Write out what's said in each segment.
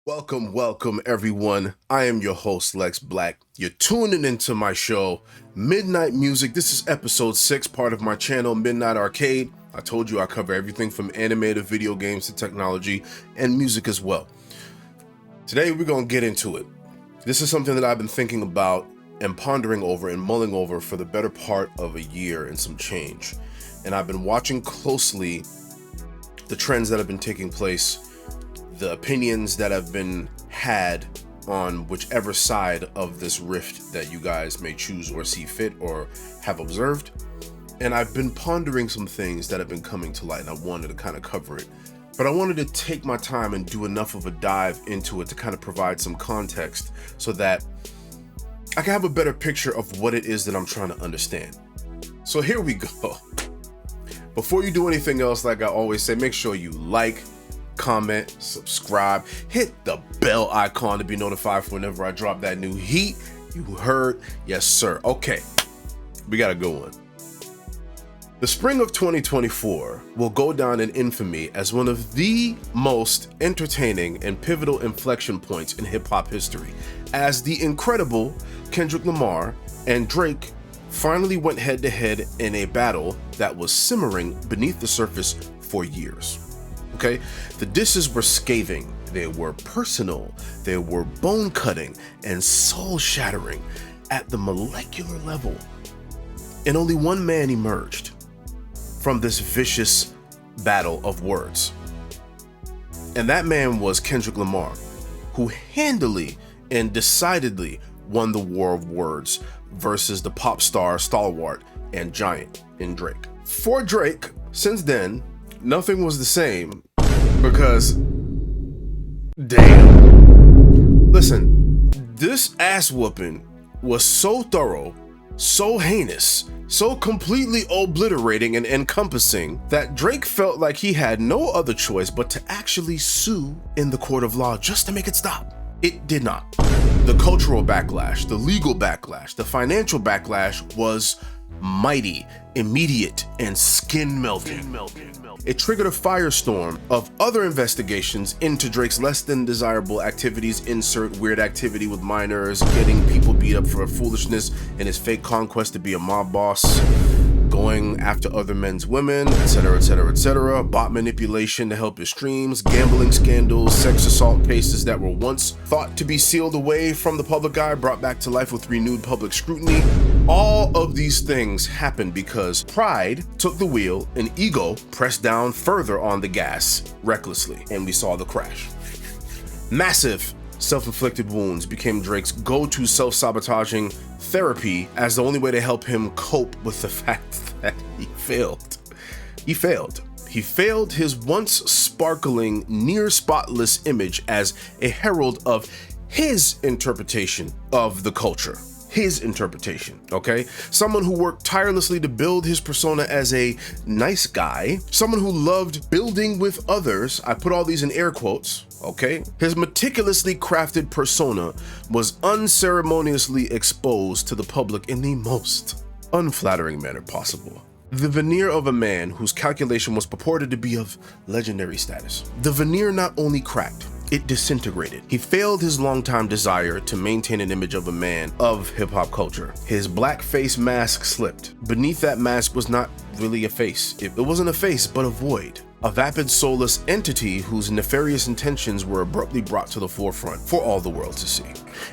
Welcome everyone. I am your host Lex Black. You're tuning into my show, Midnight Music. This is episode 6, part of my channel, Midnight Arcade. I told you I cover everything from anime to video games to technology and music as well. Today we're gonna get into it. This is something that I've been thinking about and pondering over and mulling over for the better part of a year and some change. And I've been watching closely the trends that have been taking place, the opinions that have been had on whichever side of this rift that you guys may choose or see fit or have observed. And I've been pondering some things that have been coming to light, and I wanted to kind of cover it. But I wanted to take my time and do enough of a dive into it to kind of provide some context so that I can have a better picture of what it is that I'm trying to understand. So here we go. Before you do anything else, like I always say, make sure you like, comment, subscribe, hit the bell icon to be notified for whenever I drop that new heat. You heard? Yes, sir. Okay, we got to go on. The spring of 2024 will go down in infamy as one of the most entertaining and pivotal inflection points in hip-hop history, as the incredible Kendrick Lamar and Drake finally went head-to-head in a battle that was simmering beneath the surface for years. Okay, the disses were scathing, they were personal, they were bone-cutting and soul-shattering at the molecular level. And only one man emerged from this vicious battle of words. And that man was Kendrick Lamar, who handily and decidedly won the war of words versus the pop star stalwart and giant in Drake. For Drake, since then, nothing was the same because, damn. Listen, this ass whooping was so thorough, so heinous, so completely obliterating and encompassing that Drake felt like he had no other choice but to actually sue in the court of law just to make it stop. It did not. The cultural backlash, the legal backlash, the financial backlash was mighty, immediate, and skin-melting. It triggered a firestorm of other investigations into Drake's less than desirable activities, insert weird activity with minors, getting people beat up for foolishness, and his fake conquest to be a mob boss, going after other men's women, etc., etc., etc., bot manipulation to help his streams, gambling scandals, sex assault cases that were once thought to be sealed away from the public eye, brought back to life with renewed public scrutiny. All of these things happened because pride took the wheel and ego pressed down further on the gas recklessly, and we saw the crash. Massive self-inflicted wounds became Drake's go-to self-sabotaging therapy as the only way to help him cope with the fact that he failed. He failed his once sparkling, near spotless image as a herald of his interpretation of the culture. His interpretation, okay? Someone who worked tirelessly to build his persona as a nice guy, someone who loved building with others. I put all these in air quotes, okay? His meticulously crafted persona was unceremoniously exposed to the public in the most unflattering manner possible. The veneer of a man whose calculation was purported to be of legendary status. The veneer not only cracked, it disintegrated. He failed his longtime desire to maintain an image of a man of hip-hop culture. His black face mask slipped. Beneath that mask was not really a face. It wasn't a face, but a void. A vapid, soulless entity whose nefarious intentions were abruptly brought to the forefront for all the world to see.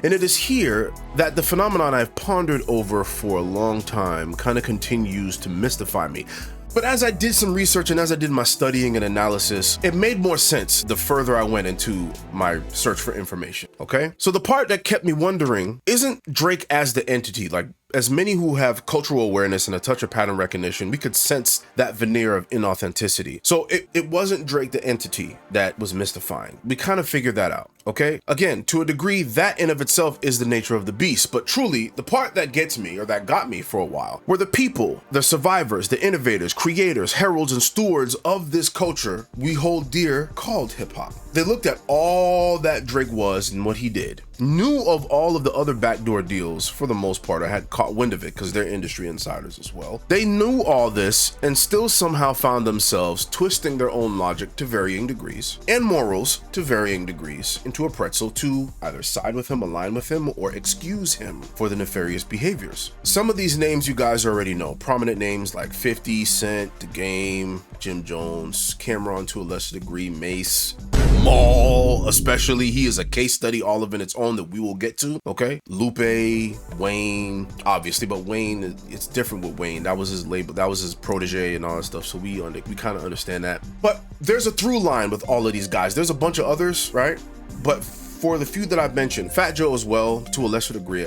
And it is here that the phenomenon I've pondered over for a long time kind of continues to mystify me. But as I did some research and as I did my studying and analysis, it made more sense the further I went into my search for information, okay? So the part that kept me wondering, isn't Drake as the entity, like as many who have cultural awareness and a touch of pattern recognition, we could sense that veneer of inauthenticity. So it wasn't Drake the entity that was mystifying. We kind of figured that out, okay? Again, to a degree, that in of itself is the nature of the beast, but truly, the part that gets me, or that got me for a while, were the people, the survivors, the innovators, creators, heralds, and stewards of this culture we hold dear called hip-hop. They looked at all that Drake was and what he did, knew of all of the other backdoor deals for the most part, or had caught caught wind of it because they're industry insiders as well. They knew all this and still somehow found themselves twisting their own logic to varying degrees and morals to varying degrees into a pretzel to either side with him, align with him, or excuse him for the nefarious behaviors. Some of these names you guys already know. Prominent names like 50 Cent, The Game, Jim Jones, Cameron to a lesser degree, Mace, Maul, especially. He is a case study all of in its own that we will get to, okay? Lupe, Wayne, obviously, but Wayne, it's different with Wayne. That was his label, that was his protege and all that stuff, so we kind of understand that. But there's a through line with all of these guys. There's a bunch of others, right? But for the few that I've mentioned, Fat Joe as well, to a lesser degree,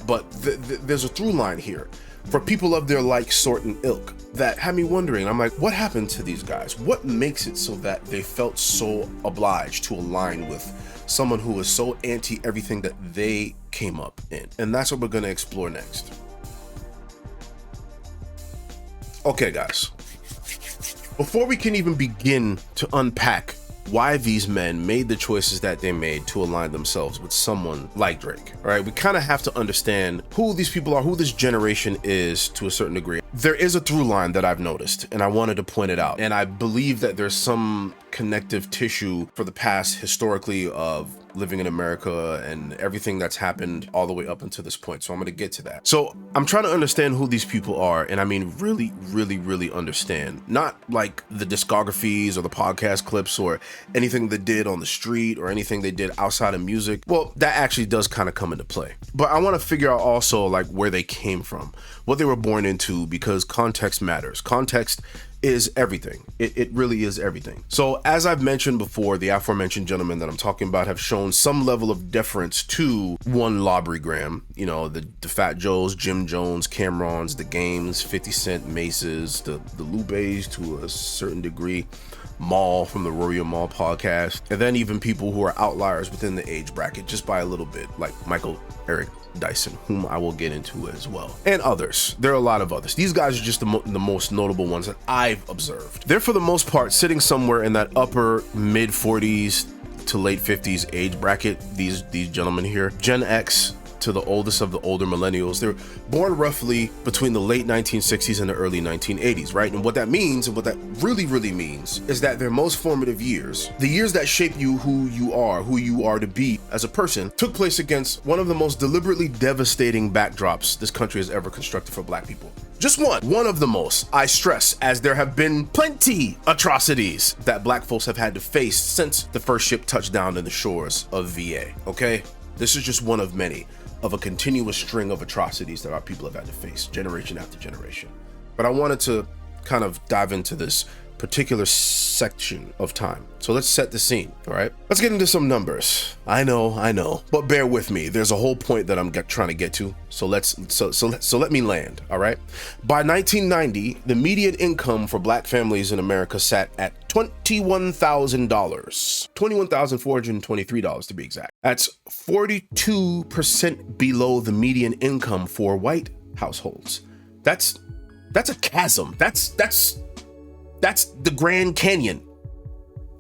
but there's a through line here for people of their like, sort, and ilk that had me wondering. I'm like, what happened to these guys? What makes it so that they felt so obliged to align with someone who is so anti everything that they came up in? And that's what we're gonna explore next. Okay, guys, before we can even begin to unpack why these men made the choices that they made to align themselves with someone like Drake, all right, we kind of have to understand who these people are, who this generation is to a certain degree. There is a through line that I've noticed, and I wanted to point it out. And I believe that there's some connective tissue for the past historically of living in America and everything that's happened all the way up until this point. So I'm going to get to that. So I'm trying to understand who these people are. And I mean, really, really, really understand. Not like the discographies or the podcast clips or anything they did on the street or anything they did outside of music. Well, that actually does kind of come into play. But I want to figure out also like where they came from, what they were born into, because context matters. Context is everything. It really is everything. So as I've mentioned before, the aforementioned gentlemen that I'm talking about have shown some level of deference to one Lobry Graham, you know, the Fat Joes, Jim Jones, Camerons, The Games, 50 Cent, Maces, the Lupes to a certain degree, Maul from the Rory Maul podcast, and then even people who are outliers within the age bracket just by a little bit, like Michael Eric Dyson, whom I will get into as well, and others. There are a lot of others. These guys are just the most notable ones that I've observed. They're for the most part sitting somewhere in that upper mid 40s to late 50s age bracket. These gentlemen here, Gen X to the oldest of the older millennials. They're born roughly between the late 1960s and the early 1980s, right? And what that means, and what that really, really means, is that their most formative years, the years that shape you who you are to be as a person, took place against one of the most deliberately devastating backdrops this country has ever constructed for Black people. Just one of the most, I stress, as there have been plenty atrocities that Black folks have had to face since the first ship touched down in the shores of VA, okay? This is just one of many of a continuous string of atrocities that our people have had to face generation after generation. But I wanted to kind of dive into this particular section of time. So let's set the scene, all right? Let's get into some numbers. I know, but bear with me. There's a whole point that I'm trying to get to. So let me land, all right? By 1990, the median income for Black families in America sat at $21,000, $21,423 to be exact. That's 42% below the median income for white households. That's a chasm. That's the Grand Canyon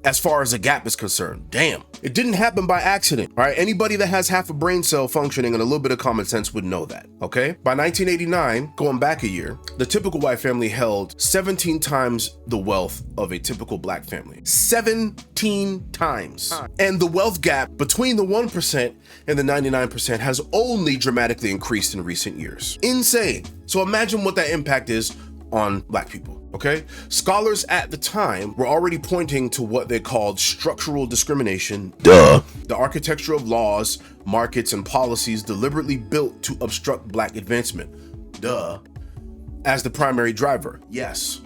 as far as the gap is concerned. Damn. It didn't happen by accident, all right? Anybody that has half a brain cell functioning and a little bit of common sense would know that, okay? By 1989, going back a year, the typical white family held 17 times the wealth of a typical Black family. 17 times. And the wealth gap between the 1% and the 99% has only dramatically increased in recent years. Insane. So imagine what that impact is on Black people, okay? Scholars at the time were already pointing to what they called structural discrimination, the architecture of laws, markets, and policies deliberately built to obstruct Black advancement, as the primary driver. Yes.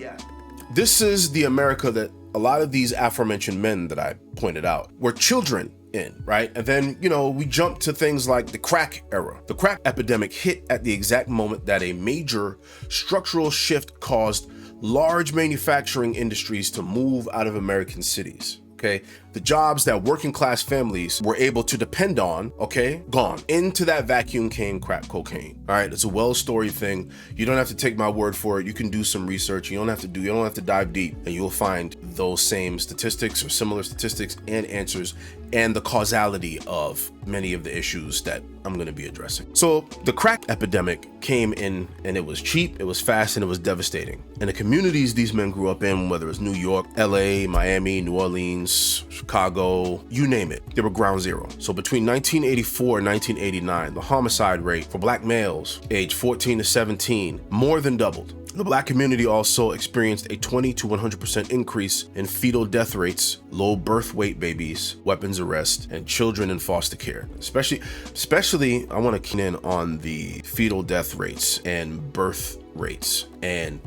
This is the America that a lot of these aforementioned men that I pointed out were children in, right? And then, we jump to things like the crack era. The crack epidemic hit at the exact moment that a major structural shift caused large manufacturing industries to move out of American cities. Okay, the jobs that working class families were able to depend on, okay, gone. Into that vacuum came crack cocaine. All right, it's a well-storied thing. You don't have to take my word for it. You can do some research. You don't have to dive deep, and you'll find those same statistics or similar statistics and answers and the causality of many of the issues that I'm going to be addressing. So the crack epidemic came in, and it was cheap, it was fast, and it was devastating. And the communities these men grew up in, whether it's New York, LA, Miami, New Orleans, Chicago, you name it, they were ground zero. So between 1984 and 1989, the homicide rate for black males aged 14 to 17 more than doubled. The black community also experienced a 20 to 100% increase in fetal death rates, low birth weight babies, weapons arrests, and children in foster care. Especially, I want to key in on the fetal death rates and birth rates and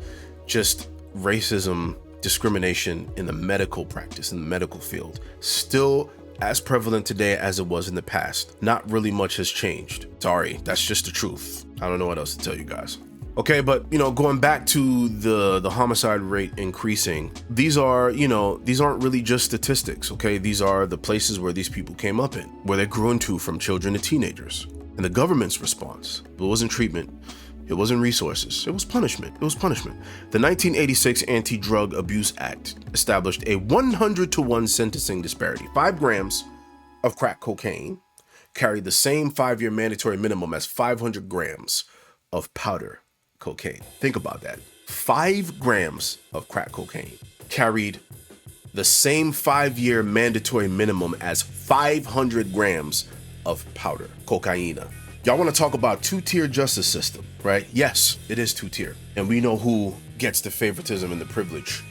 just racism, discrimination in the medical practice, in the medical field. Still as prevalent today as it was in the past. Not really much has changed. Sorry, that's just the truth. I don't know what else to tell you guys. Okay, but going back to the homicide rate increasing, these aren't really just statistics, okay? These are the places where these people came up in, where they grew into from children to teenagers. And the government's response, it wasn't treatment, it wasn't resources, it was punishment. The 1986 Anti-Drug Abuse Act established a 100-to-1 sentencing disparity. 5 grams of crack cocaine carried the same 5-year mandatory minimum as 500 grams of powder cocaine. Think about that. 5 grams of crack cocaine carried the same 5-year mandatory minimum as 500 grams of powder cocaine. Y'all want to talk about two-tier justice system, right? Yes, it is two-tier. And we know who gets the favoritism and the privilege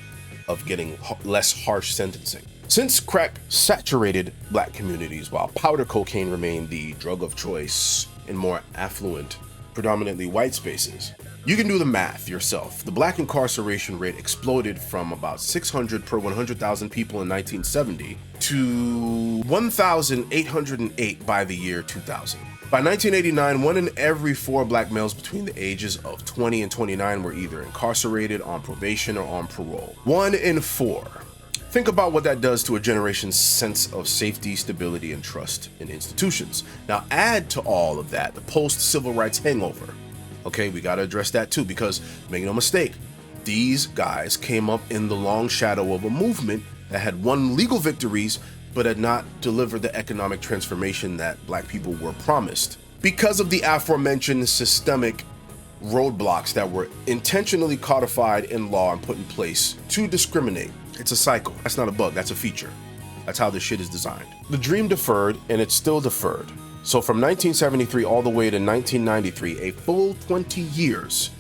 of getting less harsh sentencing. Since crack saturated black communities, while powder cocaine remained the drug of choice in more affluent, predominantly white spaces, you can do the math yourself. The black incarceration rate exploded from about 600 per 100,000 people in 1970 to 1,808 by the year 2000. By 1989, 1 in every 4 black males between the ages of 20 and 29 were either incarcerated, on probation, or on parole. 1 in 4. Think about what that does to a generation's sense of safety, stability, and trust in institutions. Now add to all of that the post-civil rights hangover. Okay, we gotta address that too, because make no mistake, these guys came up in the long shadow of a movement that had won legal victories, but had not delivered the economic transformation that black people were promised. Because of the aforementioned systemic roadblocks that were intentionally codified in law and put in place to discriminate. It's a cycle. That's not a bug, that's a feature. That's how this shit is designed. The dream deferred, and it's still deferred. So from 1973 all the way to 1993, a full 20 years,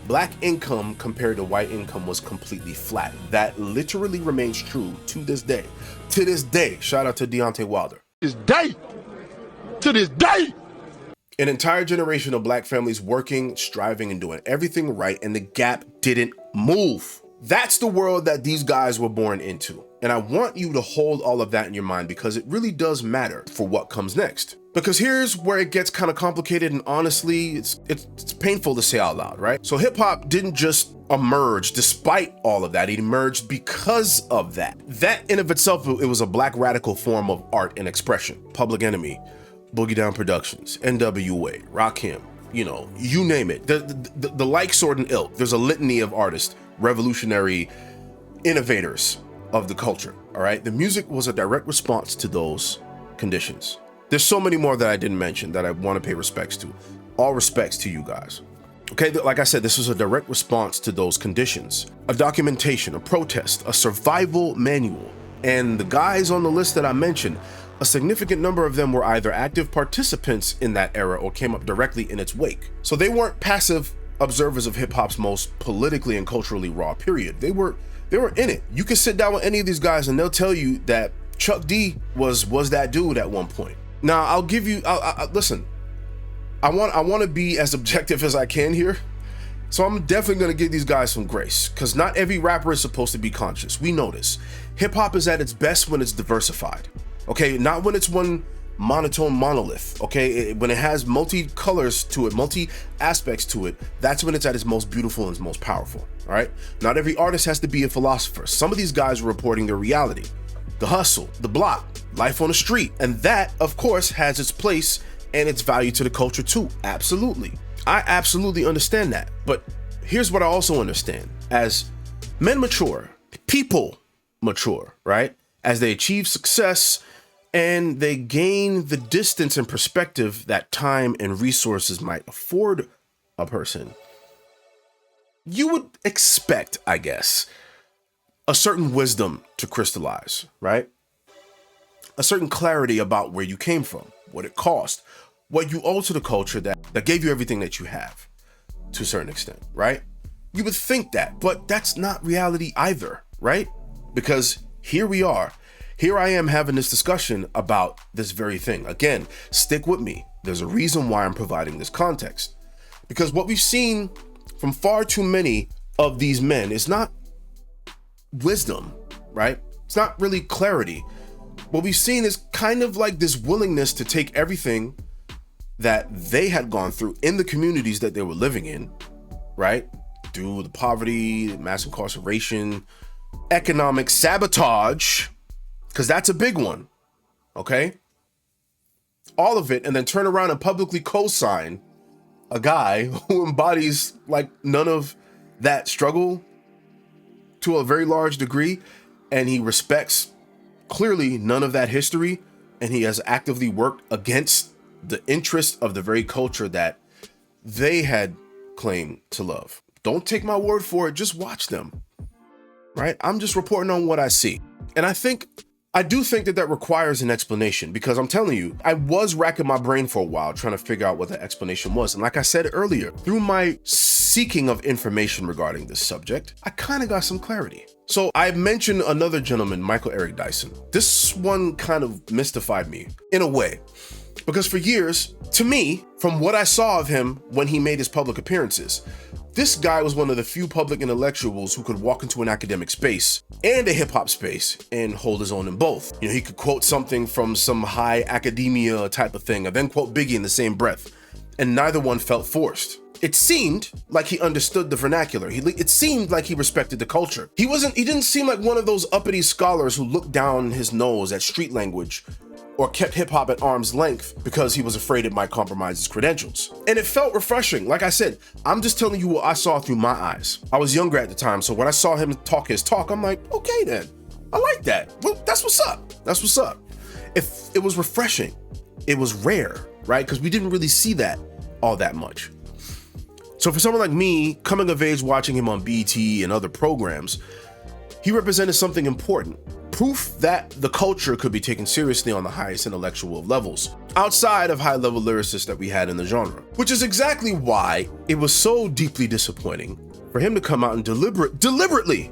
black income compared to white income was completely flat. That literally remains true to this day. To this day, shout out to Deontay Wilder. To this day. An entire generation of black families working, striving, and doing everything right, and the gap didn't move. That's the world that these guys were born into. And I want you to hold all of that in your mind, because it really does matter for what comes next. Because here's where it gets kind of complicated, and honestly, it's painful to say out loud, right? So hip hop didn't just emerge despite all of that. It emerged because of that. That in of itself, it was a black radical form of art and expression. Public Enemy, Boogie Down Productions, NWA, Rakim, you name it. The like, sort, and ilk. There's a litany of artists, revolutionary innovators of the culture, all right? The music was a direct response to those conditions. There's so many more that I didn't mention that I want to pay respects to. All respects to you guys. Okay, like I said, this was a direct response to those conditions. A documentation, a protest, a survival manual. And the guys on the list that I mentioned, a significant number of them were either active participants in that era or came up directly in its wake. So they weren't passive observers of hip hop's most politically and culturally raw period. They were in it. You can sit down with any of these guys and they'll tell you that Chuck D was that dude at one point. Now I'll give you, listen, I want to be as objective as I can here. So I'm definitely going to give these guys some grace, because not every rapper is supposed to be conscious. We know this. Hip hop is at its best when it's diversified. Okay, not when it's one monotone monolith. Okay, when it has multi colors to it, multi aspects to it, that's when it's at its most beautiful and its most powerful. All right, not every artist has to be a philosopher. Some of these guys are reporting their reality, the hustle, the block, life on the street, and that of course has its place and its value to the culture too. Absolutely, I absolutely understand that. But here's what I also understand: as men mature, people mature, right? As they achieve success, and they gain the distance and perspective that time and resources might afford a person, you would expect, I guess, a certain wisdom to crystallize, right? A certain clarity about where you came from, what it cost, what you owe to the culture that gave you everything that you have, to a certain extent, right? You would think that, but that's not reality either, right? Because here we are. Here I am having this discussion about this very thing. Again, stick with me. There's a reason why I'm providing this context. Because what we've seen from far too many of these men is not wisdom, right? It's not really clarity. What we've seen is kind of like this willingness to take everything that they had gone through in the communities that they were living in, right? Through the poverty, mass incarceration, economic sabotage, because that's a big one, okay? All of it, and then turn around and publicly co-sign a guy who embodies like none of that struggle to a very large degree, and he respects clearly none of that history, and he has actively worked against the interest of the very culture that they had claimed to love. Don't take my word for it, just watch them, right? I'm just reporting on what I see. And I do think that requires an explanation, because I'm telling you, I was racking my brain for a while trying to figure out what the explanation was. And like I said earlier, through my seeking of information regarding this subject, I kind of got some clarity. So I mentioned another gentleman, Michael Eric Dyson. This one kind of mystified me in a way, because for years, to me, from what I saw of him when he made his public appearances, this guy was one of the few public intellectuals who could walk into an academic space and a hip hop space and hold his own in both. You know, he could quote something from some high academia type of thing and then quote Biggie in the same breath, and neither one felt forced. It seemed like he understood the vernacular. It seemed like he respected the culture. He didn't seem like one of those uppity scholars who looked down his nose at street language or kept hip hop at arm's length because he was afraid it might compromise his credentials. And it felt refreshing. Like I said, I'm just telling you what I saw through my eyes. I was younger at the time, so when I saw him talk his talk, I'm like, okay then, I like that. Well, that's what's up. That's what's up. If it was refreshing, it was rare, right? Because we didn't really see that all that much. So for someone like me, coming of age watching him on BT and other programs, he represented something important. Proof that the culture could be taken seriously on the highest intellectual levels, outside of high-level lyricists that we had in the genre. Which is exactly why it was so deeply disappointing for him to come out and deliberately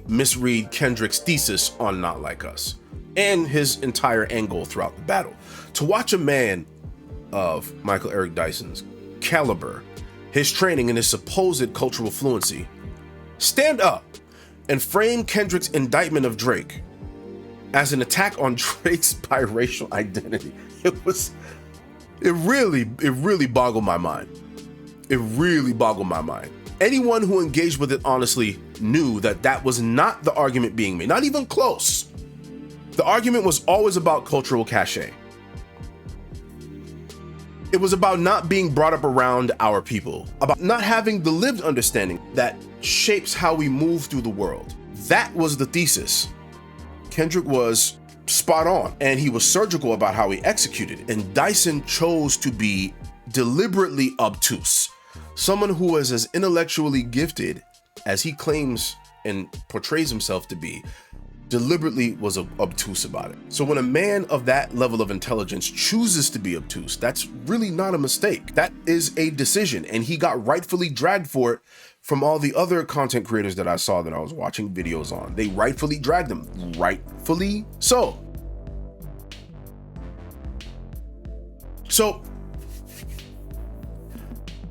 misread Kendrick's thesis on Not Like Us and his entire angle throughout the battle. To watch a man of Michael Eric Dyson's caliber, his training, and his supposed cultural fluency stand up and frame Kendrick's indictment of Drake as an attack on Drake's biracial identity. It really boggled my mind. It really boggled my mind. Anyone who engaged with it honestly knew that was not the argument being made, not even close. The argument was always about cultural cachet. It was about not being brought up around our people, about not having the lived understanding that shapes how we move through the world. That was the thesis. Kendrick was spot on, and he was surgical about how he executed it. And Dyson chose to be deliberately obtuse. Someone who was as intellectually gifted as he claims and portrays himself to be, deliberately was obtuse about it. So when a man of that level of intelligence chooses to be obtuse, that's really not a mistake. That is a decision, and he got rightfully dragged for it from all the other content creators that I saw that I was watching videos on. They rightfully dragged him, rightfully so. So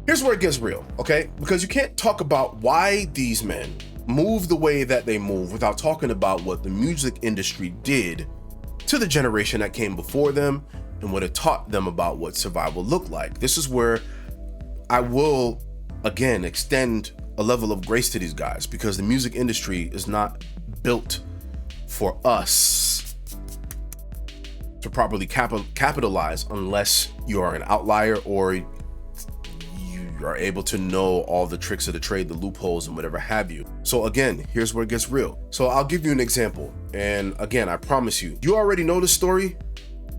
here's where it gets real, okay? Because you can't talk about why these men move the way that they move without talking about what the music industry did to the generation that came before them and what it taught them about what survival looked like. This is where I will, again, extend a level of grace to these guys, because the music industry is not built for us to properly capitalize unless you are an outlier or you are able to know all the tricks of the trade, the loopholes and whatever have you. So again, here's where it gets real. So I'll give you an example. And again, I promise you, you already know the story.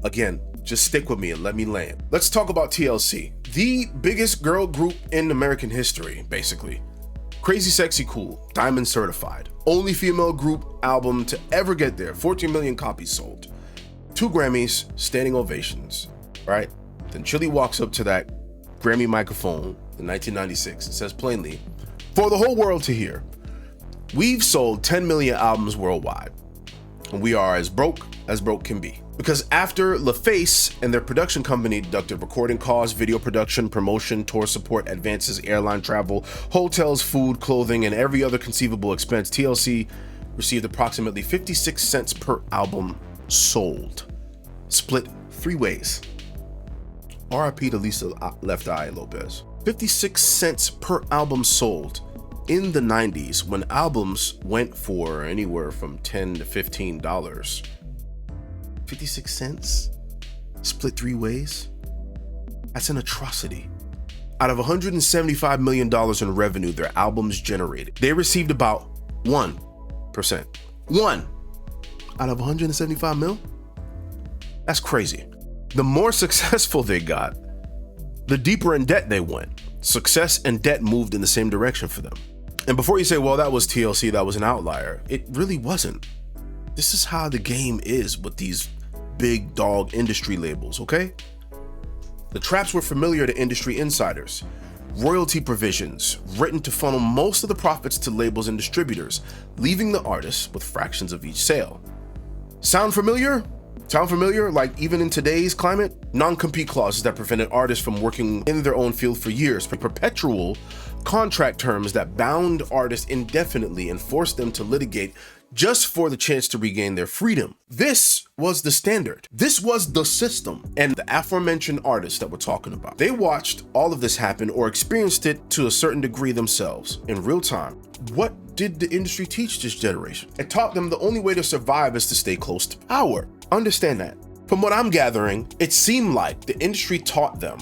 Again, just stick with me and let me land. Let's talk about TLC, the biggest girl group in American history, basically. Crazy Sexy Cool, Diamond certified. Only female group album to ever get there. 14 million copies sold. 2 Grammys, standing ovations, right? Then Chili walks up to that Grammy microphone in 1996 and says plainly, for the whole world to hear, we've sold 10 million albums worldwide, and we are as broke can be. Because after LaFace and their production company deducted recording costs, video production, promotion, tour support, advances, airline travel, hotels, food, clothing, and every other conceivable expense, TLC received approximately 56 cents per album sold, split 3 ways. RIP to Lisa Left Eye Lopez. 56 cents per album sold in the 90s when albums went for anywhere from $10 to $15. 56 cents split 3 ways? That's an atrocity. Out of $175 million in revenue their albums generated, they received about 1%. 1 out of 175 mil? That's crazy. The more successful they got, the deeper in debt they went. Success and debt moved in the same direction for them. And before you say, well, that was TLC, that was an outlier, it really wasn't. This is how the game is with these big dog industry labels, okay? The traps were familiar to industry insiders. Royalty provisions written to funnel most of the profits to labels and distributors, leaving the artists with fractions of each sale. Sound familiar? Sound familiar? Like even in today's climate? Non-compete clauses that prevented artists from working in their own field for years, perpetual contract terms that bound artists indefinitely and forced them to litigate just for the chance to regain their freedom. This was the standard. This was the system. And the aforementioned artists that we're talking about, they watched all of this happen or experienced it to a certain degree themselves in real time. What did the industry teach this generation? It taught them the only way to survive is to stay close to power. Understand that. From what I'm gathering, it seemed like the industry taught them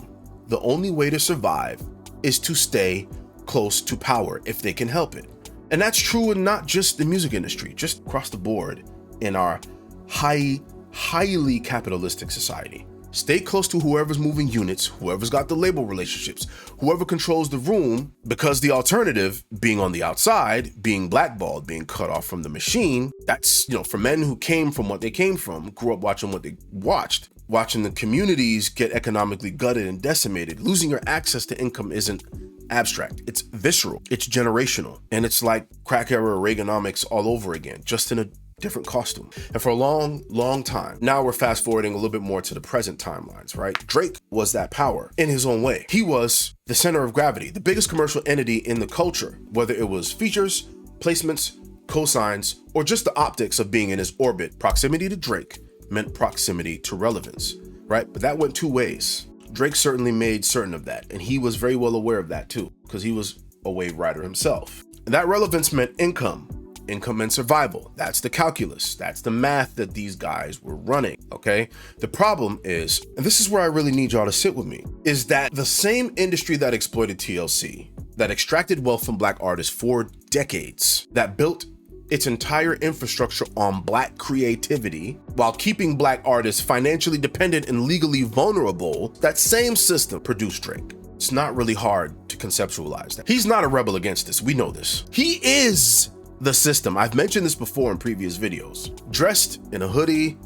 the only way to survive is to stay close to power if they can help it. And that's true in not just the music industry, just across the board in our highly capitalistic society. Stay close to whoever's moving units, whoever's got the label relationships, whoever controls the room, because the alternative, being on the outside, being blackballed, being cut off from the machine, that's, for men who came from what they came from, grew up watching what they watched, watching the communities get economically gutted and decimated. Losing your access to income isn't abstract, it's visceral, it's generational, and it's like crack era Reaganomics all over again, just in a different costume. And for a long time, now we're fast forwarding a little bit more to the present timelines, right? Drake was that power in his own way. He was the center of gravity, the biggest commercial entity in the culture, whether it was features, placements, cosigns, or just the optics of being in his orbit. Proximity to Drake meant proximity to relevance, right? But that went 2 ways. Drake certainly made certain of that, and he was very well aware of that too, because he was a wave rider himself. And that relevance meant income and survival. That's the calculus. That's the math that these guys were running, okay? The problem is, and this is where I really need y'all to sit with me, is that the same industry that exploited TLC, that extracted wealth from Black artists for decades, that built its entire infrastructure on Black creativity while keeping Black artists financially dependent and legally vulnerable, that same system produced Drake. It's not really hard to conceptualize that. He's not a rebel against this. We know this. He is the system. I've mentioned this before in previous videos. Dressed in a hoodie,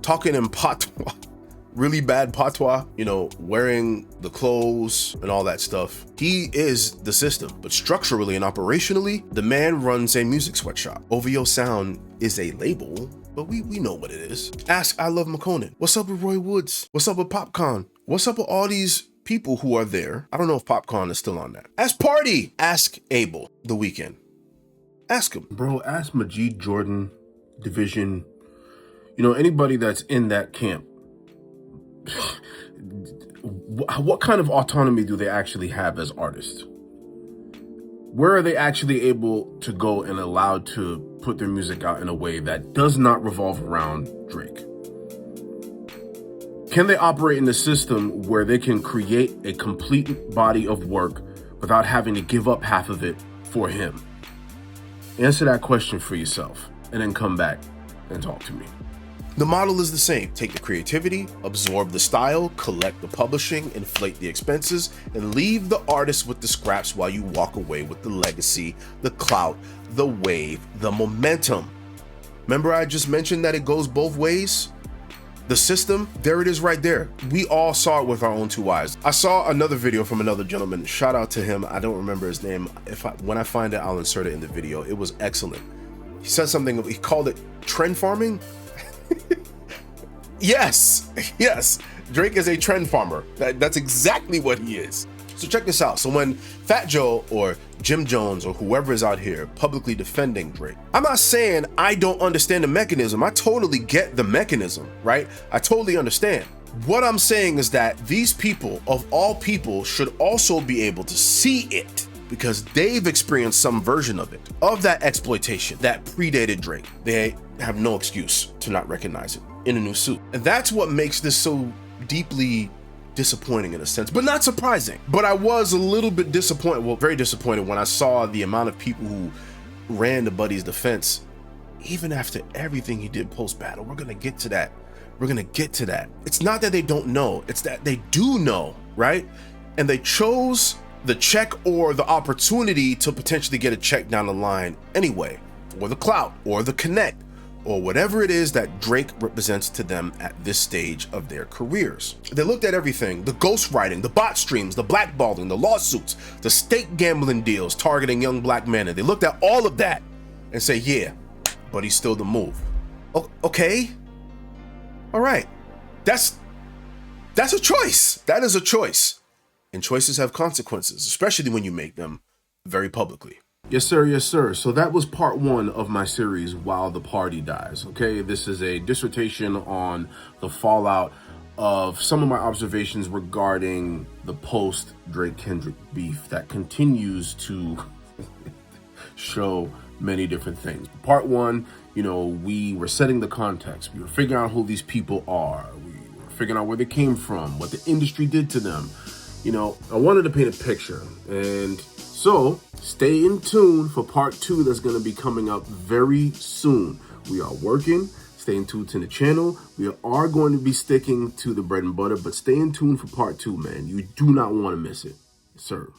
talking in patois, really bad patois, wearing the clothes and all that stuff. He is the system, but structurally and operationally, the man runs a music sweatshop. OVO Sound is a label, but we know what it is. Ask I Love McConan. What's up with Roy Woods? What's up with Popcorn? What's up with all these people who are there? I don't know if Popcorn is still on that. Ask Party. Ask Abel, The Weeknd. Ask him. Bro, ask Majid Jordan, Division, anybody that's in that camp. What kind of autonomy do they actually have as artists? Where are they actually able to go and allowed to put their music out in a way that does not revolve around Drake? Can they operate in a system where they can create a complete body of work without having to give up half of it for him? Answer that question for yourself and then come back and talk to me. The model is the same. Take the creativity, absorb the style, collect the publishing, inflate the expenses, and leave the artist with the scraps while you walk away with the legacy, the clout, the wave, the momentum. Remember I just mentioned that it goes both ways? The system, there it is right there. We all saw it with our own two eyes. I saw another video from another gentleman. Shout out to him. I don't remember his name. When I find it, I'll insert it in the video. It was excellent. He said something, he called it trend farming. Yes. Drake is a trend farmer. That's exactly what he is. So check this out. So when Fat Joe or Jim Jones or whoever is out here publicly defending Drake, I'm not saying I don't understand the mechanism. I totally get the mechanism, right? I totally understand. What I'm saying is that these people, of all people, should also be able to see it because they've experienced some version of it, of that exploitation that predated Drake. They have no excuse to not recognize it in a new suit. And that's what makes this so deeply disappointing in a sense, but not surprising. But I was a little bit disappointed, well, very disappointed when I saw the amount of people who ran to Buddy's defense, even after everything he did post-battle. We're gonna get to that. It's not that they don't know, it's that they do know, right? And they chose the check or the opportunity to potentially get a check down the line anyway, or the clout, or the connect, or whatever it is that Drake represents to them at this stage of their careers. They looked at everything, the ghostwriting, the bot streams, the blackballing, the lawsuits, the state gambling deals targeting young black men, and they looked at all of that and say, yeah, but he's still the move. Okay, all right, that's a choice. That is a choice. And choices have consequences, especially when you make them very publicly. Yes, sir. So that was part one of my series, While the Party Dies. Okay, this is a dissertation on the fallout of some of my observations regarding the post-Drake Kendrick beef that continues to show many different things. Part one, we were setting the context. We were figuring out who these people are. We were figuring out where they came from, what the industry did to them. I wanted to paint a picture, and so stay in tune for part two that's going to be coming up very soon. We are working. Stay in tune to the channel. We are going to be sticking to the bread and butter, but stay in tune for part two, man. You do not want to miss it. Yes, sir.